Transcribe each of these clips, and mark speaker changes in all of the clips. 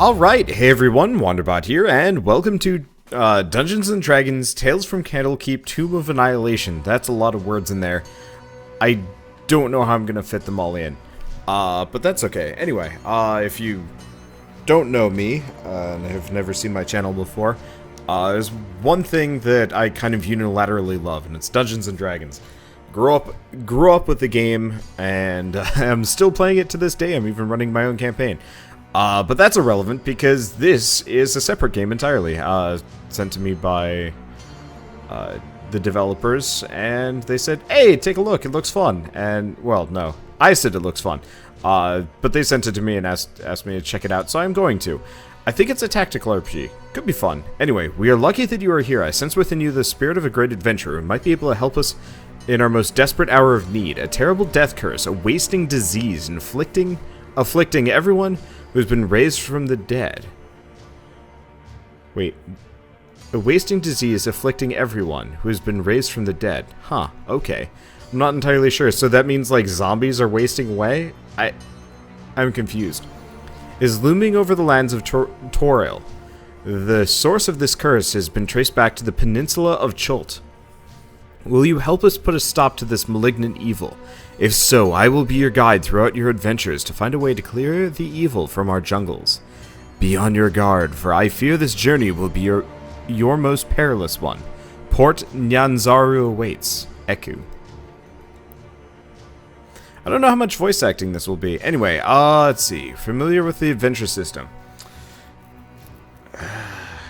Speaker 1: Alright, hey everyone, Wanderbot here, and welcome to Dungeons & Dragons Tales from Candlekeep Tomb of Annihilation. That's a lot of words in there. I don't know how I'm going to fit them all in, but that's okay. Anyway, if you don't know me, and have never seen my channel before, there's one thing that I kind of unilaterally love, and it's Dungeons & Dragons. Grew up with the game, and I'm still playing it to this day. I'm even running my own campaign. But that's irrelevant because this is a separate game entirely, sent to me by the developers, and they said, hey, take a look, it looks fun. And, well, no, I said it looks fun, but they sent it to me and asked me to check it out, so I'm going to. I think it's a tactical RPG. Could be fun. Anyway, we are lucky that you are here. I sense within you the spirit of a great adventurer who might be able to help us in our most desperate hour of need. A terrible death curse, a wasting disease, afflicting everyone who's been raised from the dead. Wait. A wasting disease afflicting everyone who has been raised from the dead. Huh, okay. I'm not entirely sure. So that means, like, zombies are wasting away? I'm confused. Is looming over the lands of Toril. The source of this curse has been traced back to the peninsula of Chult. Will you help us put a stop to this malignant evil? If so, I will be your guide throughout your adventures to find a way to clear the evil from our jungles. Be on your guard, for I fear this journey will be your most perilous one. Port Nyanzaru awaits. Eku. I don't know how much voice acting this will be. Anyway, let's see. Familiar with the adventure system.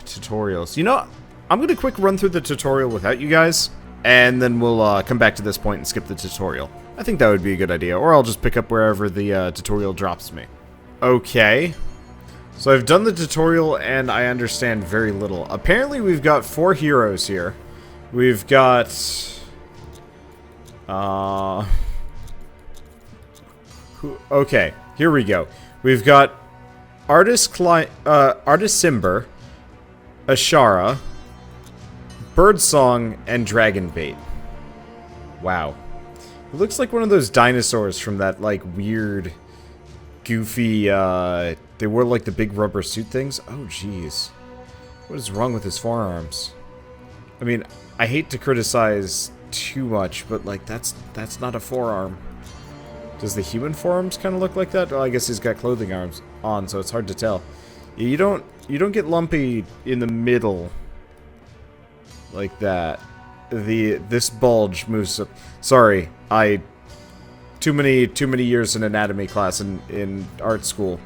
Speaker 1: Tutorials. You know, I'm going to quick run through the tutorial without you guys, and then we'll come back to this point and skip the tutorial. I think that would be a good idea, or I'll just pick up wherever the tutorial drops me. Okay. So I've done the tutorial, and I understand very little. Apparently we've got 4 heroes here. We've got... okay, here we go. We've got Artus Cimber, Asharra, Birdsong, and Dragonbait. Wow. It looks like one of those dinosaurs from that, like, weird, goofy, they wore, like, the big rubber suit things. Oh, jeez. What is wrong with his forearms? I mean, I hate to criticize too much, but, like, that's not a forearm. Does the human forearms kind of look like that? Well, I guess he's got clothing arms on, so it's hard to tell. You don't get lumpy in the middle like that. This bulge moves up. Sorry, too many years in anatomy class in art school.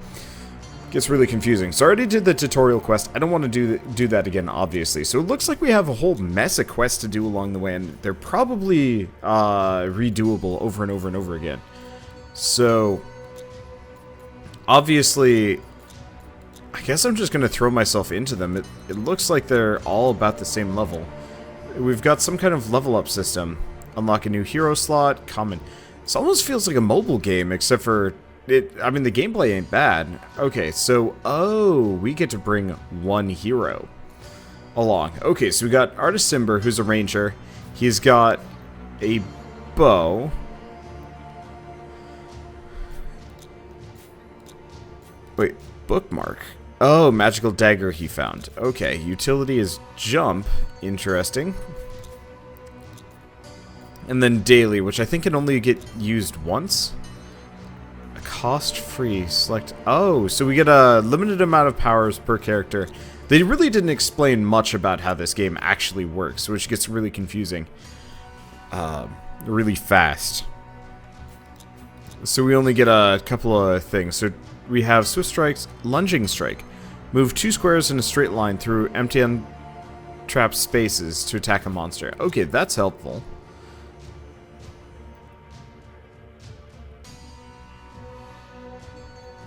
Speaker 1: Gets really confusing. So I already did the tutorial quest. I don't want to do that again, obviously. So it looks like we have a whole mess of quests to do along the way, and they're probably redoable over and over and over again. So obviously, I guess I'm just gonna throw myself into them. It looks like they're all about the same level. We've got some kind of level up system. Unlock a new hero slot, common. This almost feels like a mobile game, except for it. I mean, the gameplay ain't bad. Okay, so, we get to bring one hero along. Okay, so we got Artus Cimber, who's a ranger. He's got a bow. Wait, bookmark. Oh, magical dagger he found. Okay, utility is jump. Interesting. And then daily, which I think can only get used once. A cost-free select. Oh, so we get a limited amount of powers per character. They really didn't explain much about how this game actually works, which gets really confusing. Really fast. So we only get a couple of things. So we have Swift Strikes, Lunging Strike. Move 2 squares in a straight line through empty and trapped spaces to attack a monster. Okay, that's helpful.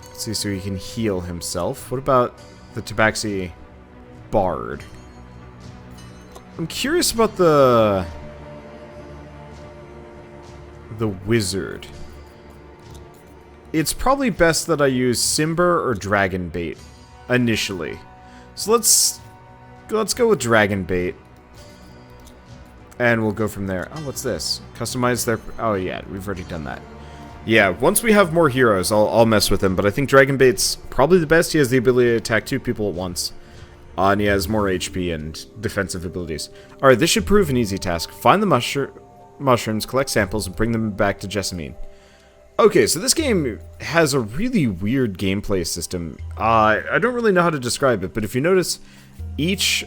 Speaker 1: Let's see, so he can heal himself. What about the Tabaxi Bard? I'm curious about the Wizard. It's probably best that I use Cimber or Dragonbait initially. So let's go with Dragonbait. And we'll go from there. Oh, what's this? Customize their... Oh, yeah, we've already done that. Yeah, once we have more heroes, I'll mess with him, but I think Dragonbait's probably the best. He has the ability to attack 2 people at once. And he has more HP and defensive abilities. Alright, this should prove an easy task. Find the mushrooms, collect samples, and bring them back to Jessamine. Okay, so this game has a really weird gameplay system. I don't really know how to describe it, but if you notice, each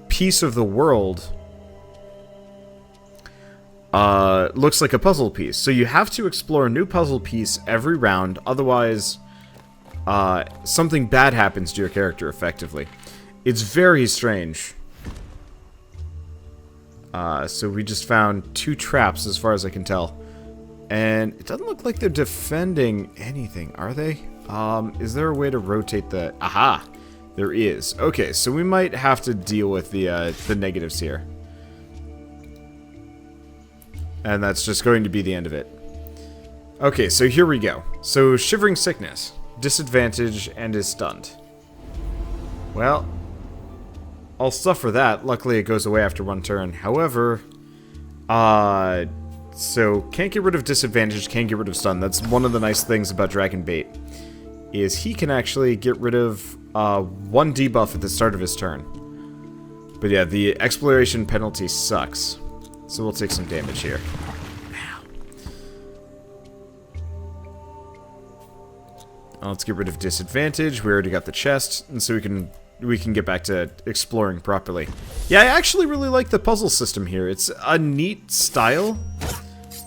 Speaker 1: piece of the world looks like a puzzle piece. So you have to explore a new puzzle piece every round, otherwise something bad happens to your character, effectively. It's very strange. So we just found 2 traps, as far as I can tell. And it doesn't look like they're defending anything, are they? Is there a way to rotate the... Aha! There is. Okay, so we might have to deal with the negatives here. And that's just going to be the end of it. Okay, so here we go. So, Shivering Sickness. Disadvantage and is stunned. Well, I'll suffer that. Luckily, it goes away after 1 turn. However, so can't get rid of disadvantage, can't get rid of stun. That's one of the nice things about Dragonbait, is he can actually get rid of 1 debuff at the start of his turn. But yeah, the exploration penalty sucks. So we'll take some damage here. Let's get rid of disadvantage. We already got the chest, and so we can get back to exploring properly. Yeah, I actually really like the puzzle system here. It's a neat style.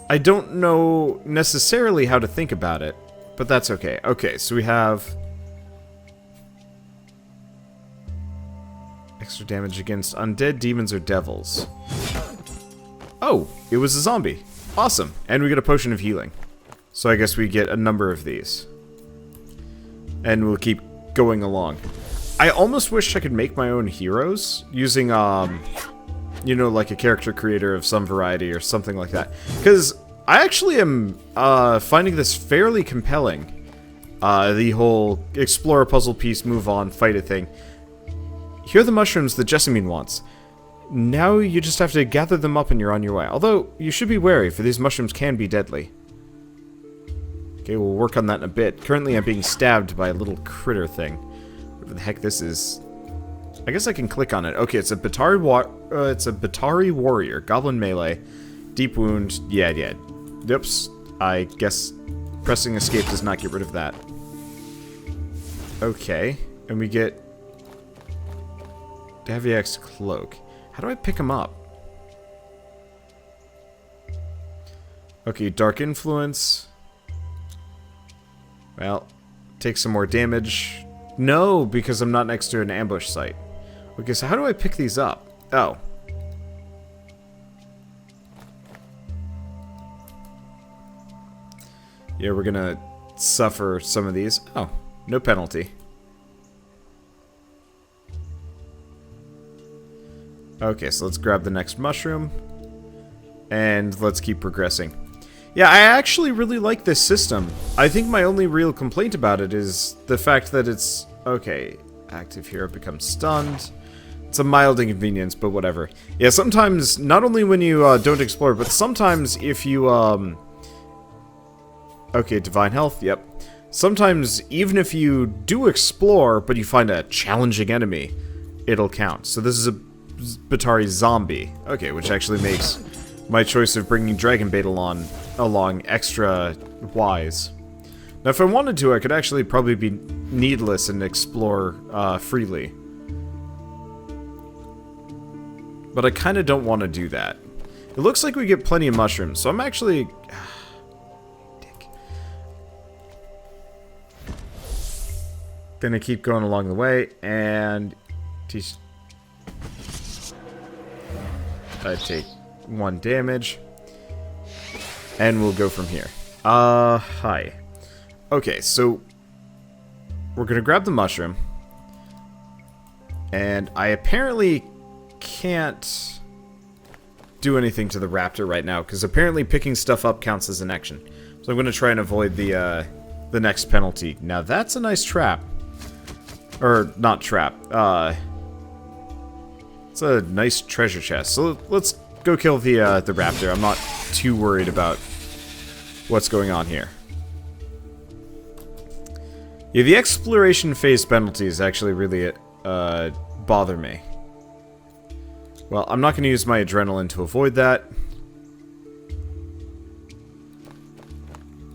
Speaker 1: I don't know necessarily how to think about it, but that's okay. Okay, so we have extra damage against undead, demons, or devils. Oh, it was a zombie. Awesome. And we get a potion of healing. So I guess we get a number of these. And we'll keep going along. I almost wish I could make my own heroes using, you know, like a character creator of some variety or something like that. Because I actually am finding this fairly compelling. The whole explore a puzzle piece, move on, fight a thing. Here are the mushrooms that Jessamine wants. Now you just have to gather them up and you're on your way. Although, you should be wary, for these mushrooms can be deadly. Okay, we'll work on that in a bit. Currently I'm being stabbed by a little critter thing. Whatever the heck this is. I guess I can click on it. Okay, it's a Batari warrior. Goblin melee. Deep wound. Yeah. Oops. I guess pressing escape does not get rid of that. Okay. And we get Daviak's cloak. How do I pick him up? Okay, dark influence. Well, take some more damage. No, because I'm not next to an ambush site. Okay, so how do I pick these up? Oh. Yeah, we're gonna suffer some of these. Oh, no penalty. Okay, so let's grab the next mushroom. And let's keep progressing. Yeah, I actually really like this system. I think my only real complaint about it is the fact that it's... Okay, active hero becomes stunned. It's a mild inconvenience, but whatever. Yeah, sometimes, not only when you don't explore, but sometimes if you... Okay, divine health, yep. Sometimes, even if you do explore, but you find a challenging enemy, it'll count. So this is a Batari zombie. Okay, which actually makes my choice of bringing Dragonbait along extra wise. Now, if I wanted to, I could actually probably be needless and explore freely. But I kind of don't want to do that. It looks like we get plenty of mushrooms, so I'm actually... Dick. Gonna keep going along the way, and... I take 1 damage. And we'll go from here. Hi. Okay, so... We're gonna grab the mushroom. And I apparently can't do anything to the raptor right now, because apparently picking stuff up counts as an action. So I'm gonna try and avoid the next penalty. Now that's a nice trap. Or, not trap. It's a nice treasure chest. So let's go kill the raptor. I'm not too worried about what's going on here. Yeah, the exploration phase penalties actually really bother me. Well, I'm not going to use my adrenaline to avoid that.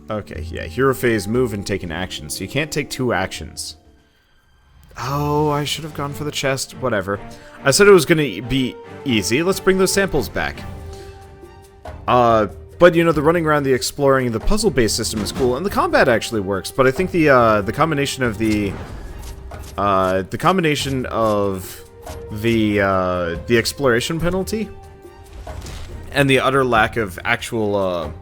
Speaker 1: Okay, yeah, hero phase, move, and take an action. So you can't take 2 actions. Oh, I should have gone for the chest. Whatever. I said it was going to be easy. Let's bring those samples back. But, you know, the running around, the exploring, the puzzle-based system is cool, and the combat actually works. But I think the combination of the exploration penalty and the utter lack of actual,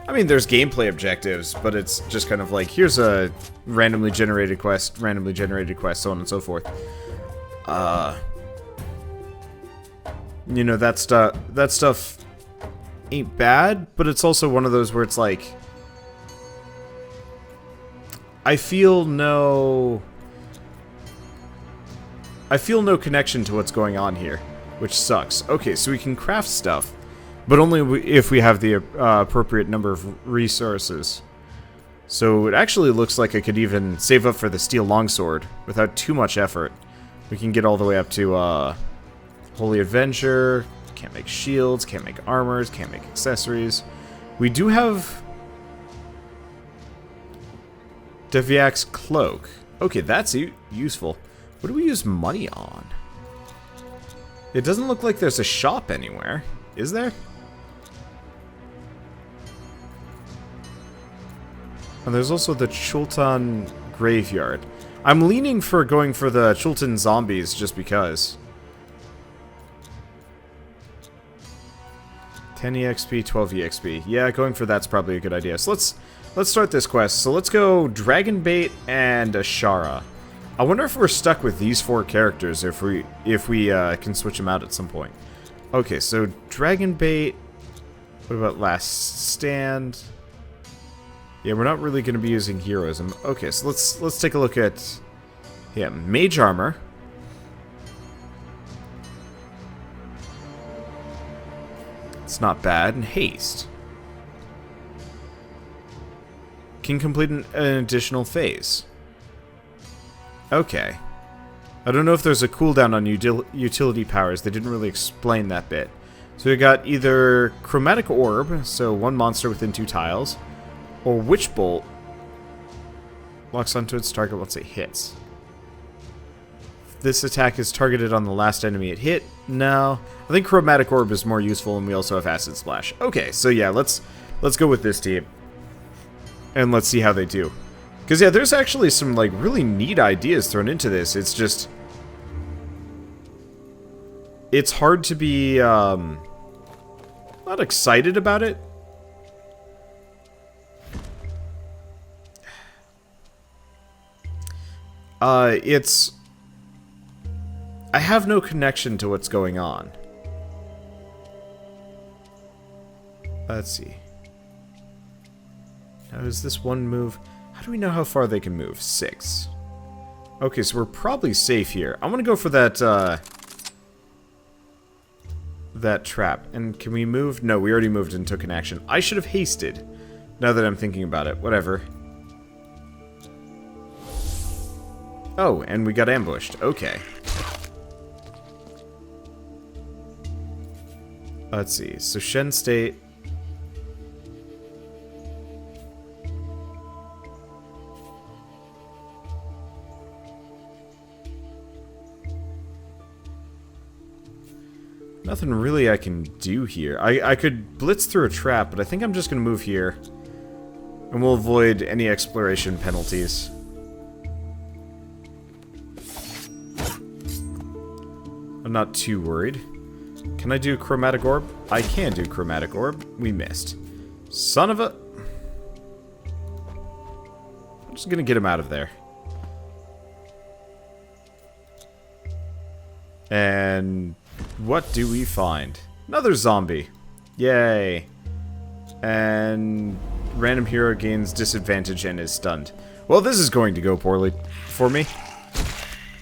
Speaker 1: I mean, there's gameplay objectives, but it's just kind of like, here's a randomly generated quest, so on and so forth. You know, that stuff ain't bad, but it's also one of those where it's like, I feel no connection to what's going on here, which sucks. Okay, so we can craft stuff, but only if we have the appropriate number of resources. So it actually looks like I could even save up for the steel longsword without too much effort. We can get all the way up to Holy Adventure. Can't make shields, can't make armors, can't make accessories. We do have Deviak's cloak. Okay, that's useful. What do we use money on? It doesn't look like there's a shop anywhere. Is there? And there's also the Chultan graveyard. I'm leaning for going for the Chultan zombies just because. 10 EXP, 12 EXP. Yeah, going for that's probably a good idea. So let's start this quest. So let's go Dragonbait and Asharra. I wonder if we're stuck with these 4 characters if we can switch them out at some point. Okay, so Dragonbait. What about Last Stand? Yeah, we're not really going to be using heroism. Okay, so let's take a look at Mage Armor. It's not bad. And Haste. Can complete an additional phase. Okay. I don't know if there's a cooldown on utility powers. They didn't really explain that bit. So we got either Chromatic Orb, so 1 monster within 2 tiles, or Witch Bolt. Locks onto its target once it hits. This attack is targeted on the last enemy it hit. No. I think Chromatic Orb is more useful, and we also have Acid Splash. Okay, so yeah, let's go with this team. And let's see how they do. Because, yeah, there's actually some, like, really neat ideas thrown into this. It's just... it's hard to be, not excited about it. It's... I have no connection to what's going on. Let's see. Now, is this one move... How do we know how far they can move? 6. Okay, so we're probably safe here. I'm gonna go for that, that trap. And can we move? No, we already moved and took an action. I should have hasted, now that I'm thinking about it. Whatever. Oh, and we got ambushed. Okay. Let's see. So Shen State... Nothing really I can do here. I could blitz through a trap, but I think I'm just going to move here. And we'll avoid any exploration penalties. I'm not too worried. Can I do Chromatic Orb? I can do Chromatic Orb. We missed. Son of a... I'm just going to get him out of there. And... what do we find? Another zombie. Yay. And random hero gains disadvantage and is stunned. Well, this is going to go poorly for me.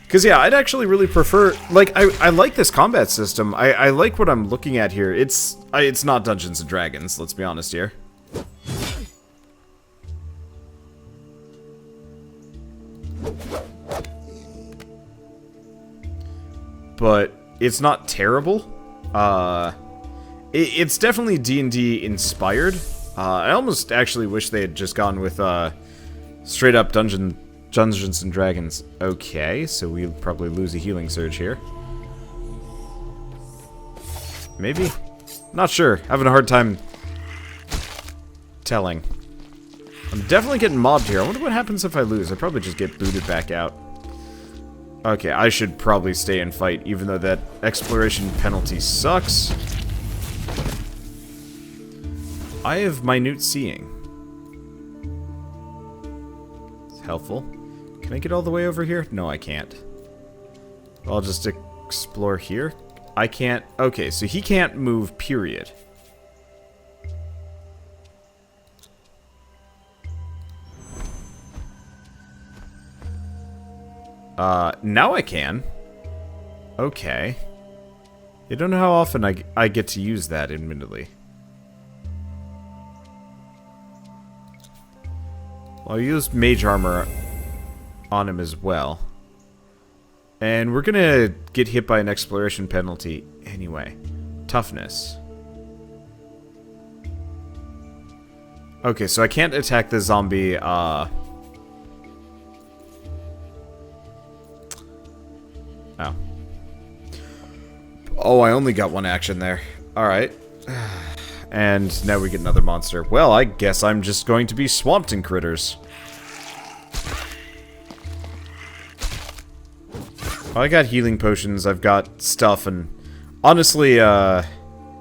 Speaker 1: Because, yeah, I'd actually really prefer... like, I like this combat system. I like what I'm looking at here. It's not Dungeons & Dragons, let's be honest here. but it's not terrible. It's definitely D&D inspired. I almost actually wish they had just gone with straight up Dungeons and Dragons. Okay, so we'll probably lose a healing surge here. Maybe? Not sure. Having a hard time telling. I'm definitely getting mobbed here. I wonder what happens if I lose. I probably just get booted back out. Okay, I should probably stay and fight, even though that exploration penalty sucks. I have minute seeing. It's helpful. Can I get all the way over here? No, I can't. I'll just explore here. I can't. Okay, so he can't move, period. Now I can. Okay. I don't know how often I get to use that, admittedly. I'll use mage armor on him as well. And we're gonna get hit by an exploration penalty anyway. Toughness. Okay, so I can't attack the zombie, Oh. Oh, I only got one action there. Alright. And now we get another monster. Well, I guess I'm just going to be swamped in critters. I got healing potions, I've got stuff, and honestly,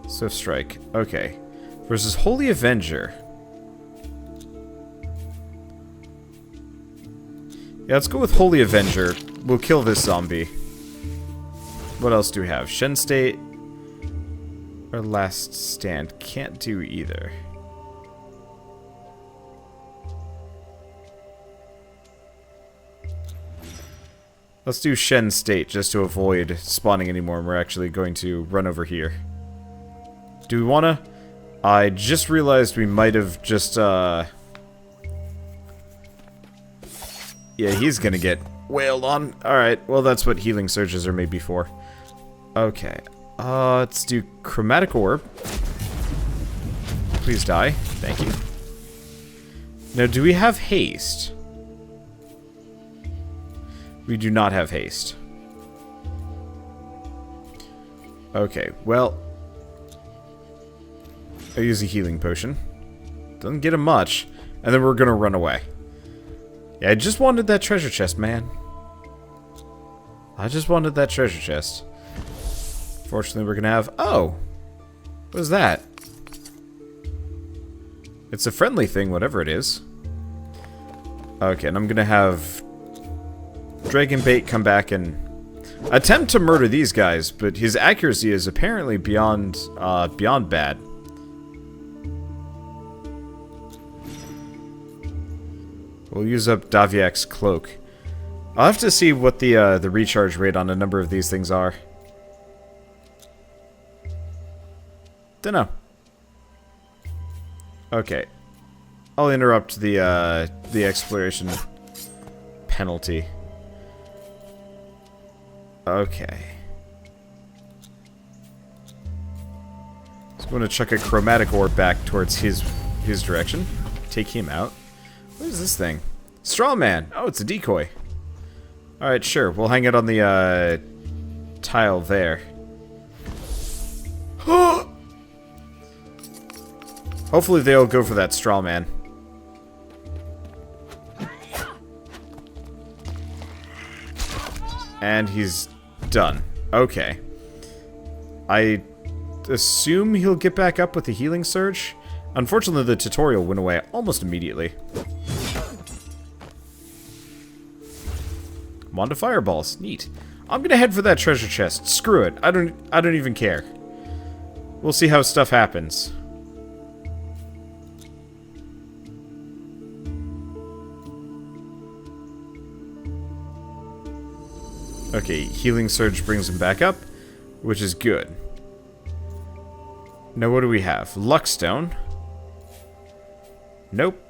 Speaker 1: Swift Strike. Okay. Versus Holy Avenger. Yeah, let's go with Holy Avenger. We'll kill this zombie. What else do we have? Shen State or Last Stand? Can't do either. Let's do Shen State just to avoid spawning anymore, and we're actually going to run over here. Do we wanna? I just realized we might have just, Yeah, he's gonna get wailed on. Alright, well that's what healing surges are maybe for. Okay. Let's do Chromatic Orb. Please die. Thank you. Now, do we have haste? We do not have haste. Okay, well, I use a healing potion. Doesn't get him much. And then we're gonna run away. Yeah, I just wanted that treasure chest, man. I just wanted that treasure chest. Fortunately, we're gonna have... Oh! What is that? It's a friendly thing, whatever it is. Okay, and I'm gonna have Dragonbait come back and attempt to murder these guys, but his accuracy is apparently beyond bad. We'll use up Daviak's cloak. I'll have to see what the recharge rate on a number of these things are. Dunno. Okay. I'll interrupt the exploration penalty. Okay. So I'm going to chuck a chromatic orb back towards his direction. Take him out. What is this thing? Straw Man! Oh, it's a decoy. Alright, sure. We'll hang it on the tile there. Hopefully they'll go for that straw man. And he's done. Okay. I assume he'll get back up with the healing surge. Unfortunately, the tutorial went away almost immediately. Wand of Fireballs. Neat. I'm gonna head for that treasure chest. Screw it. I don't even care. We'll see how stuff happens. Okay, healing surge brings him back up, which is good. Now what do we have? Luckstone. Nope.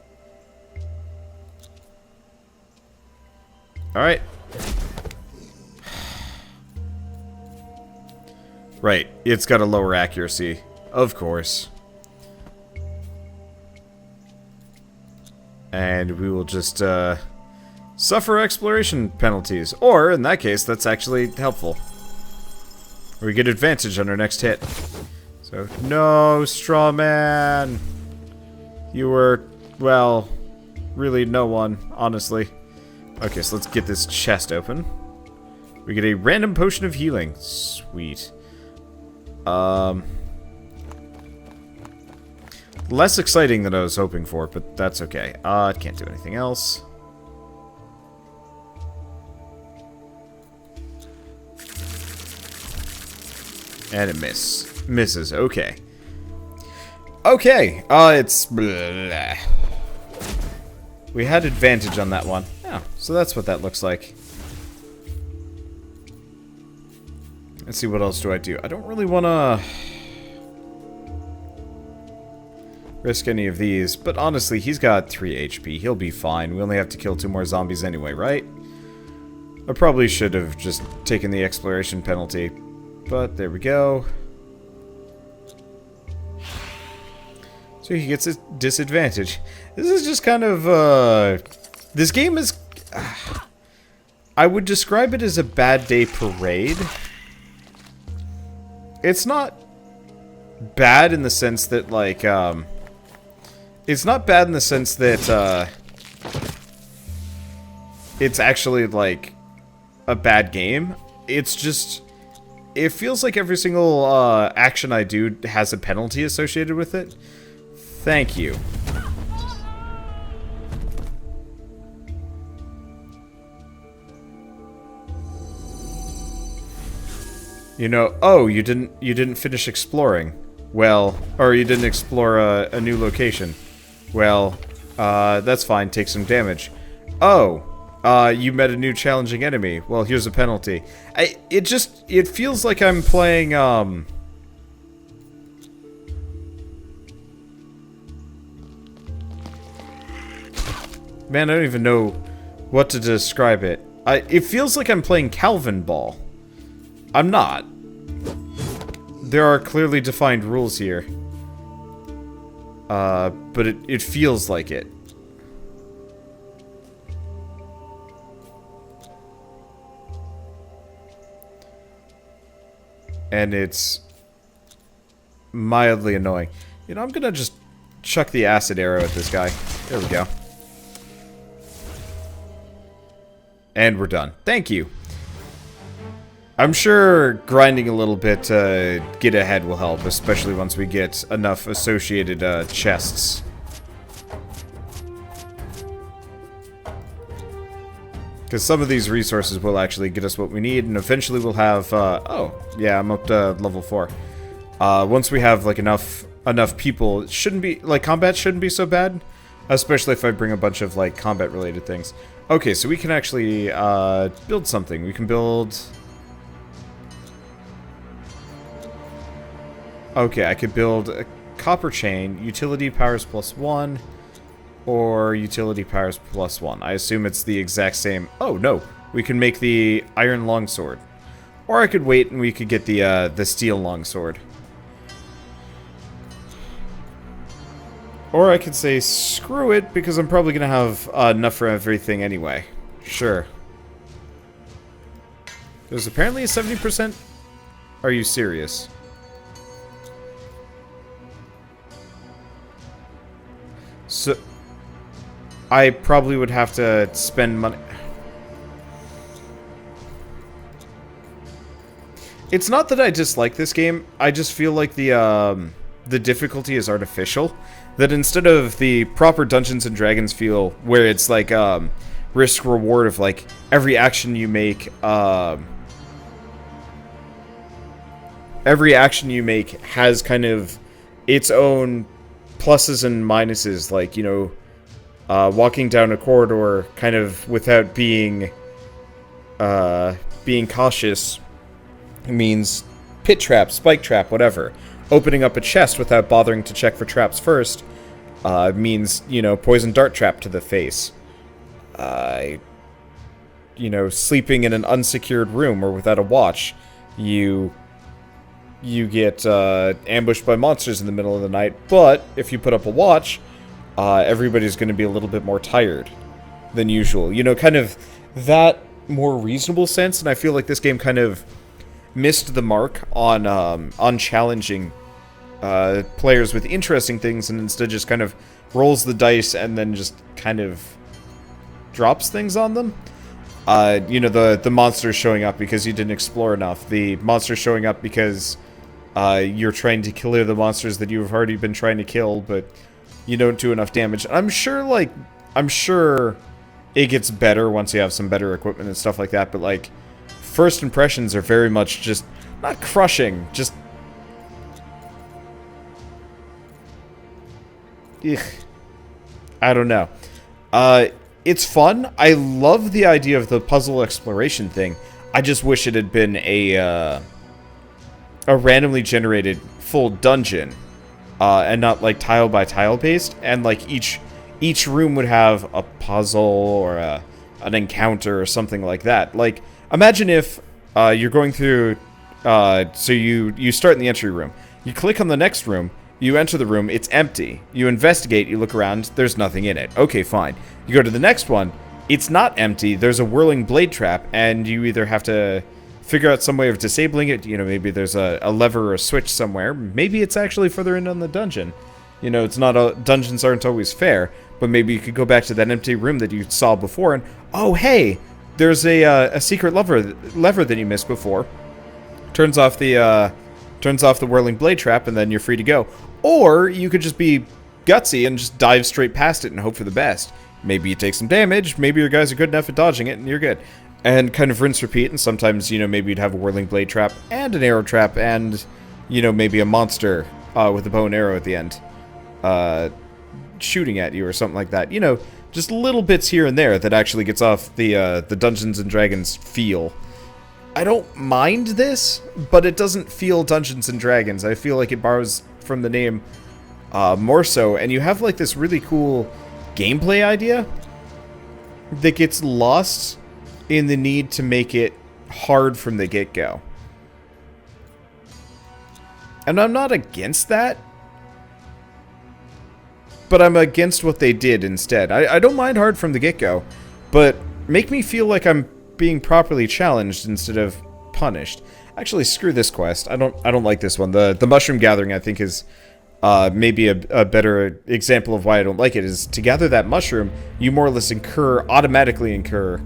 Speaker 1: Alright. Right, it's got a lower accuracy. Of course. And we will just, suffer exploration penalties. Or, in that case, that's actually helpful. We get advantage on our next hit. So, no, straw man! You were, well, really no one, honestly. Okay, so let's get this chest open. We get a random potion of healing. Sweet. Less exciting than I was hoping for, but that's okay. I can't do anything else. And it misses. Okay. Okay. It's... Blah. We had advantage on that one. Yeah, so that's what that looks like. Let's see, what else do I do? I don't really want to risk any of these, but honestly, he's got 3 HP. He'll be fine. We only have to kill 2 more zombies anyway, right? I probably should have just taken the exploration penalty, but there we go. So he gets a disadvantage. This is just kind of, this game is... I would describe it as a bad day parade. It's not bad in the sense that, like, it's not bad in the sense that, it's actually, like, a bad game. It's just... It feels like every single, action I do has a penalty associated with it. Thank you. You know, oh, you didn't finish exploring. Well, or you didn't explore a new location. Well, that's fine, take some damage. Oh, you met a new challenging enemy. Well, here's a penalty. It feels like I'm playing, man, I don't even know what to describe it. It feels like I'm playing Calvin Ball. I'm not. There are clearly defined rules here. But it feels like it. And it's mildly annoying. You know, I'm gonna just chuck the acid arrow at this guy. There we go. And we're done. Thank you. I'm sure grinding a little bit to get ahead will help, especially once we get enough associated chests. Because some of these resources will actually get us what we need, and eventually we'll have, oh, yeah, I'm up to level 4. Once we have, like, enough people, it shouldn't be, like, combat shouldn't be so bad. Especially if I bring a bunch of, like, combat-related things. Okay, so we can actually, build something. We can build... Okay, I could build a copper chain, utility powers +1, or utility powers +1. I assume it's the exact same... Oh, no. We can make the iron longsword. Or I could wait and we could get the steel longsword. Or I could say, screw it, because I'm probably going to have enough for everything anyway. Sure. There's apparently a 70%... Are you serious? So, I probably would have to spend money... It's not that I dislike this game, I just feel like the difficulty is artificial. That instead of the proper Dungeons and Dragons feel, where it's like, risk-reward of, like, every action you make, has kind of its own pluses and minuses, like, you know, walking down a corridor kind of without being cautious means pit trap, spike trap, whatever. Opening up a chest without bothering to check for traps first means, you know, poison dart trap to the face. You know, sleeping in an unsecured room or without a watch, you you get ambushed by monsters in the middle of the night, but if you put up a watch, everybody's going to be a little bit more tired than usual. You know, kind of that more reasonable sense, and I feel like this game kind of missed the mark on challenging players with interesting things, and instead just kind of rolls the dice and then just kind of drops things on them. You know, the monsters showing up because you didn't explore enough. The monsters showing up because you're trying to kill the monsters that you've already been trying to kill, but you don't do enough damage. I'm sure it gets better once you have some better equipment and stuff like that, but like, first impressions are very much just, not crushing, just... Ugh. I don't know. It's fun. I love the idea of the puzzle exploration thing. I just wish it had been a randomly generated full dungeon, and not like tile by tile based, and like each room would have a puzzle or an encounter or something like that. Like, imagine if you're going through, so you start in the entry room, you click on the next room, you enter the room, it's empty. You investigate, you look around, there's nothing in it. Okay, fine. You go to the next one, it's not empty, there's a whirling blade trap, and you either have to figure out some way of disabling it, you know, maybe there's a lever or a switch somewhere, maybe it's actually further in on the dungeon. You know, it's not dungeons aren't always fair, but maybe you could go back to that empty room that you saw before and, oh hey, there's a secret lever that you missed before. Turns off the whirling blade trap, and then you're free to go. Or you could just be gutsy and just dive straight past it and hope for the best. Maybe you take some damage, maybe your guys are good enough at dodging it, and you're good. And kind of rinse, repeat, and sometimes, you know, maybe you'd have a whirling blade trap and an arrow trap and, you know, maybe a monster with a bow and arrow at the end shooting at you or something like that. You know, just little bits here and there that actually gets off the Dungeons & Dragons feel. I don't mind this, but it doesn't feel Dungeons & Dragons. I feel like it borrows from the name more so, and you have like this really cool gameplay idea that gets lost in the need to make it hard from the get-go. And I'm not against that, but I'm against what they did instead. I don't mind hard from the get-go, but make me feel like I'm being properly challenged instead of punished. Actually, screw this quest. I don't like this one. The mushroom gathering, I think, is maybe a better example of why I don't like it. Is to gather that mushroom, you more or less automatically incur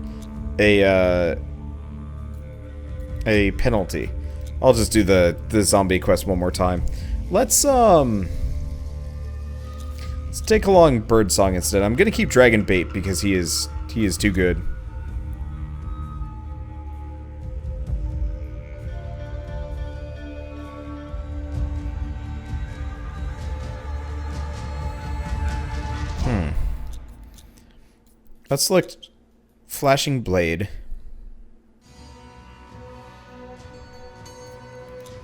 Speaker 1: a penalty. I'll just do the zombie quest one more time. Let's take along Birdsong instead. I'm gonna keep Dragonbait because he is too good. Let's select Flashing Blade.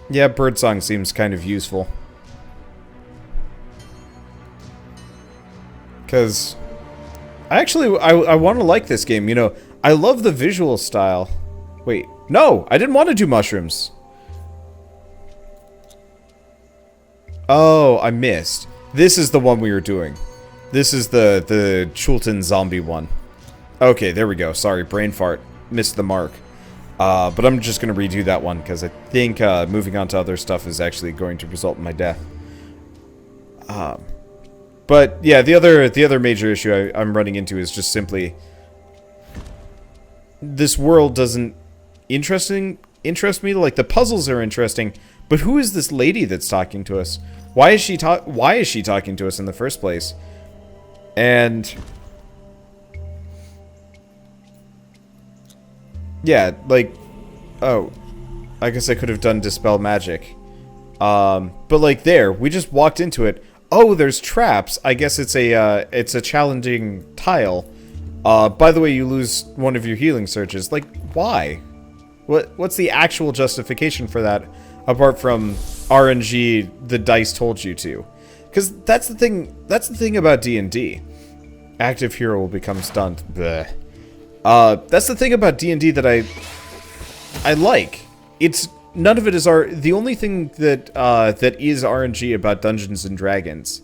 Speaker 1: Yeah, Birdsong seems kind of useful. Because I want to like this game, you know. I love the visual style. Wait, no, I didn't want to do mushrooms. Oh, I missed. This is the one we were doing. This is the Chultan zombie one. Okay, there we go. Sorry, brain fart. Missed the mark. But I'm just going to redo that one because I think moving on to other stuff is actually going to result in my death. But yeah, the other major issue I'm running into is just simply this world doesn't interest me. Like, the puzzles are interesting, but who is this lady that's talking to us? Why is she talking to us in the first place? And yeah, like, oh, I guess I could have done Dispel Magic. But like there, we just walked into it. Oh, there's traps. I guess it's a challenging tile. By the way, you lose one of your healing surges. Like, why? What's the actual justification for that, apart from RNG, the dice told you to? Because that's the thing about D&D. Active hero will become stunned. Bleh. That's the thing about D&D that I like. It's none of it is the only thing that that is RNG about Dungeons and Dragons.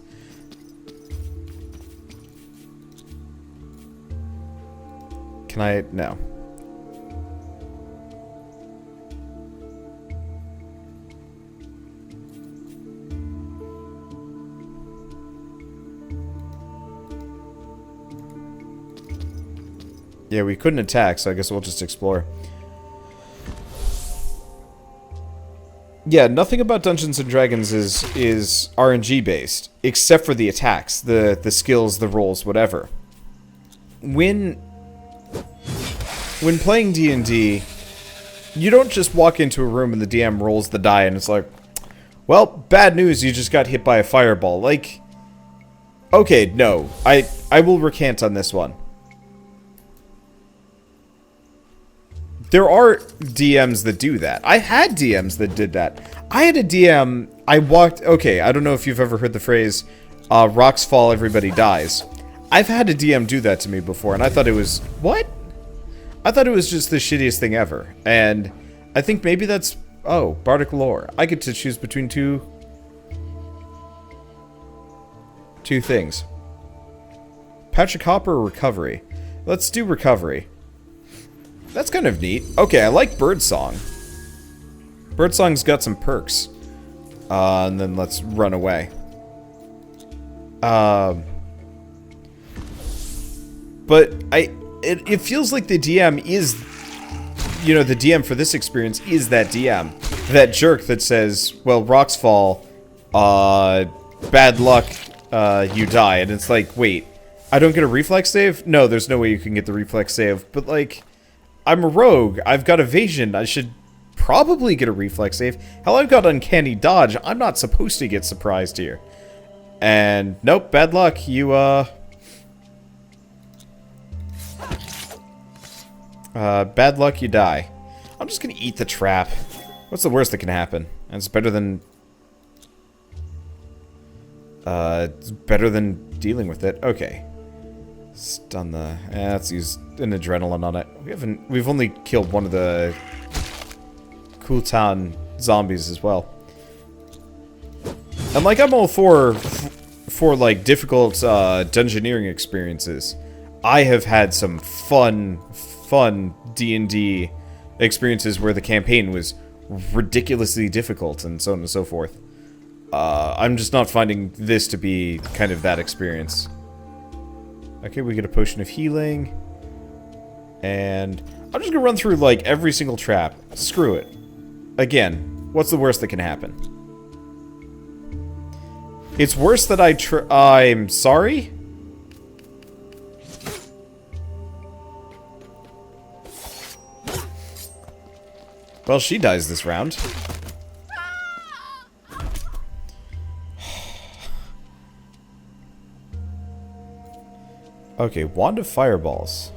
Speaker 1: Can I? No. Yeah, we couldn't attack, so I guess we'll just explore. Yeah, nothing about Dungeons and Dragons is RNG based, except for the attacks, the skills, the rolls, whatever. When playing D&D, you don't just walk into a room and the DM rolls the die and it's like, well, bad news, you just got hit by a fireball. Like, okay, no, I will recant on this one. There are DMs that do that. I had DMs that did that. I had a DM, okay, I don't know if you've ever heard the phrase, rocks fall, everybody dies. I've had a DM do that to me before, and I thought it was, what? I thought it was just the shittiest thing ever. And I think maybe that's, oh, Bardic Lore. I get to choose between two things. Patch of Copper or Recovery? Let's do Recovery. That's kind of neat. Okay, I like Birdsong. Birdsong's got some perks. And then let's run away. But it feels like the DM is, you know, the DM for this experience is that DM. That jerk that says, well, rocks fall, bad luck, you die. And it's like, wait, I don't get a reflex save? No, there's no way you can get the reflex save. But like, I'm a rogue. I've got evasion. I should probably get a reflex save. Hell, I've got uncanny dodge. I'm not supposed to get surprised here. And nope, bad luck. You, bad luck, you die. I'm just gonna eat the trap. What's the worst that can happen? It's better than... it's better than dealing with it. Okay. Stun the... let's use an adrenaline on it. We've only killed one of the Kultan zombies as well. And like, I'm all for like difficult dungeoneering experiences. I have had some fun D&D experiences where the campaign was ridiculously difficult and so on and so forth. I'm just not finding this to be kind of that experience. Okay, we get a potion of healing. And I'm just gonna run through, like, every single trap. Screw it. Again, what's the worst that can happen? It's worse that I'm sorry? Well, she dies this round. Okay, Wand of Fireballs.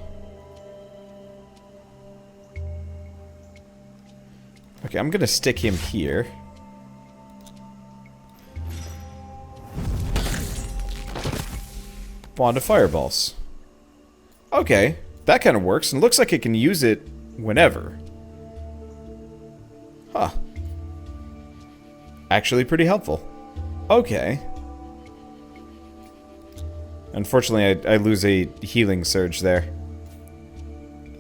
Speaker 1: Okay, I'm gonna stick him here. Wand of Fireballs. Okay, that kind of works, and looks like it can use it whenever. Huh. Actually pretty helpful. Okay. Unfortunately, I lose a healing surge there.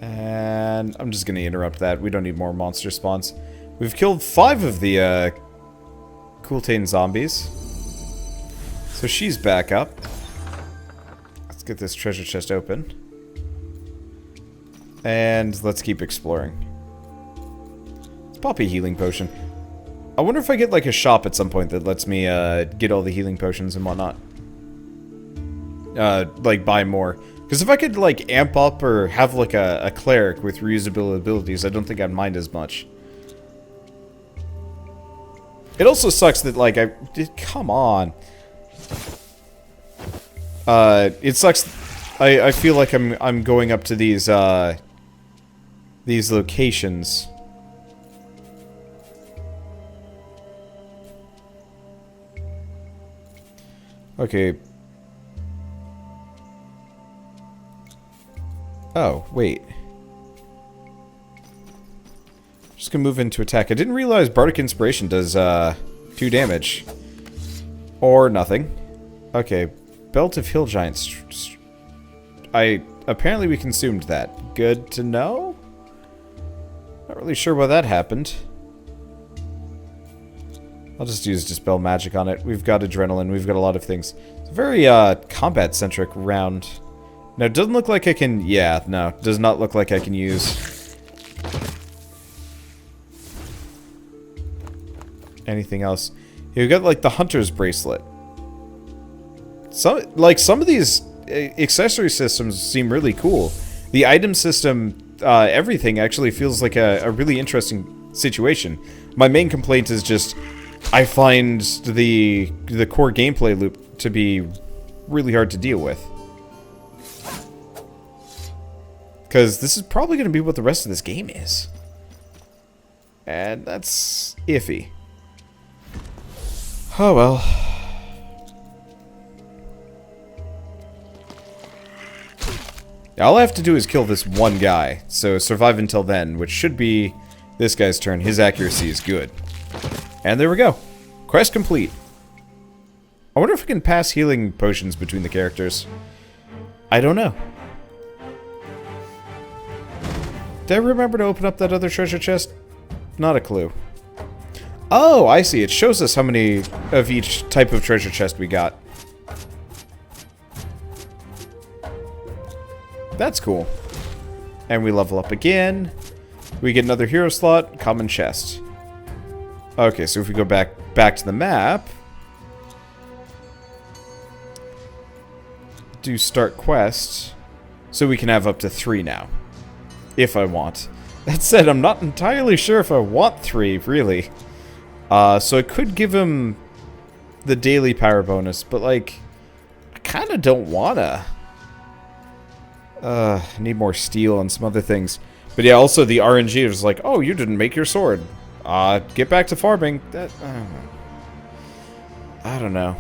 Speaker 1: And I'm just gonna interrupt that. We don't need more monster spawns. We've killed 5 of the Kultain zombies. So she's back up. Let's get this treasure chest open. And let's keep exploring. Let's pop a healing potion. I wonder if I get like a shop at some point that lets me get all the healing potions and whatnot. Like buy more. Because if I could like amp up or have like a cleric with reusable abilities, I don't think I'd mind as much. It also sucks that like come on. It sucks. I feel like I'm going up to these locations. Okay. Oh, wait. Just gonna move into attack. I didn't realize Bardic Inspiration does 2 damage. Or nothing. Okay, Belt of Hill Giants. Apparently we consumed that. Good to know? Not really sure why that happened. I'll just use Dispel Magic on it. We've got Adrenaline, we've got a lot of things. It's a very combat-centric round. Now, it doesn't look like I can... Yeah, no, does not look like I can use... anything else. Here, we got, like, the Hunter's Bracelet. Some of these accessory systems seem really cool. The item system, everything actually feels like a really interesting situation. My main complaint is just... I find the core gameplay loop to be really hard to deal with. Because this is probably going to be what the rest of this game is. And that's iffy. Oh well. All I have to do is kill this one guy. So survive until then, which should be this guy's turn. His accuracy is good. And there we go. Quest complete. I wonder if I can pass healing potions between the characters. I don't know. Did I remember to open up that other treasure chest? Not a clue. Oh, I see. It shows us how many of each type of treasure chest we got. That's cool. And we level up again. We get another hero slot, common chest. Okay, so if we go back to the map, do start quest, so we can have up to 3 now, if I want. That said, I'm not entirely sure if I want 3, really. So I could give him the daily power bonus, but like, I kind of don't wanna. I need more steel and some other things. But yeah, also the RNG is like, oh, you didn't make your sword. Get back to farming. That, I don't know.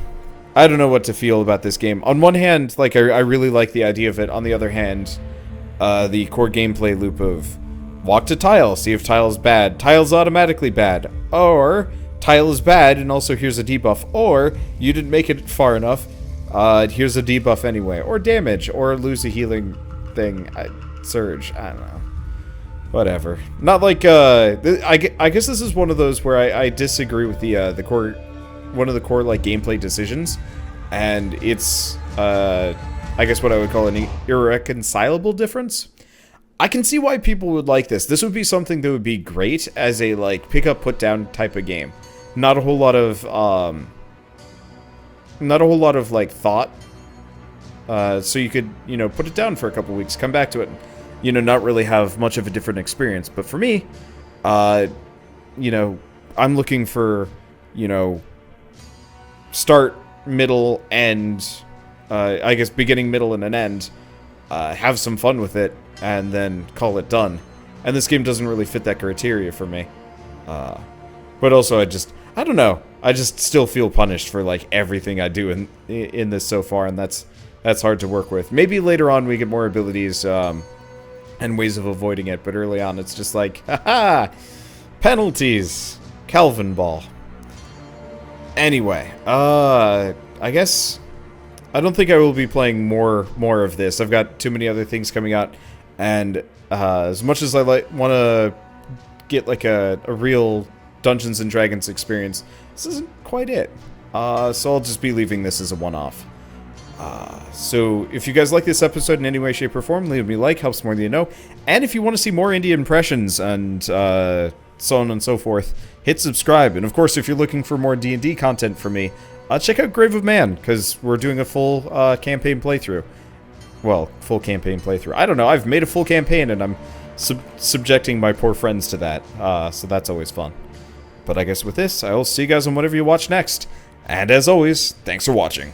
Speaker 1: I don't know what to feel about this game. On one hand, like, I really like the idea of it. On the other hand, the core gameplay loop of walk to tile, see if tile is bad. Tile's automatically bad. Or, tile is bad, and also here's a debuff. Or, you didn't make it far enough. Here's a debuff anyway. Or damage, or lose a healing thing. Surge. I don't know. Whatever. Not like, I guess this is one of those where I disagree with the core, one of the core, like, gameplay decisions. And it's, I guess what I would call an irreconcilable difference. I can see why people would like this. This would be something that would be great as a, like, pick up, put down type of game. Not a whole lot of, like, thought. So you could, you know, put it down for a couple weeks, come back to it, you know, not really have much of a different experience. But for me, you know, I'm looking for, you know, start, middle, end, I guess beginning, middle, and an end, have some fun with it, and then call it done. And this game doesn't really fit that criteria for me. But also I don't know, I just still feel punished for, like, everything I do in this so far, and that's hard to work with. Maybe later on we get more abilities, and ways of avoiding it, but early on it's just like, haha, penalties, Calvin Ball. Anyway, I guess I don't think I will be playing more of this. I've got too many other things coming out, and as much as I want to get like a real Dungeons and Dragons experience, this isn't quite it. So I'll just be leaving this as a one-off. So if you guys like this episode in any way, shape, or form, leave me a like, helps more than you know. And if you want to see more indie impressions and so on and so forth, hit subscribe. And of course, if you're looking for more D&D content from me, check out Grave of Man, because we're doing a full campaign playthrough. Well, full campaign playthrough. I don't know, I've made a full campaign and I'm subjecting my poor friends to that, so that's always fun. But I guess with this, I will see you guys on whatever you watch next. And as always, thanks for watching.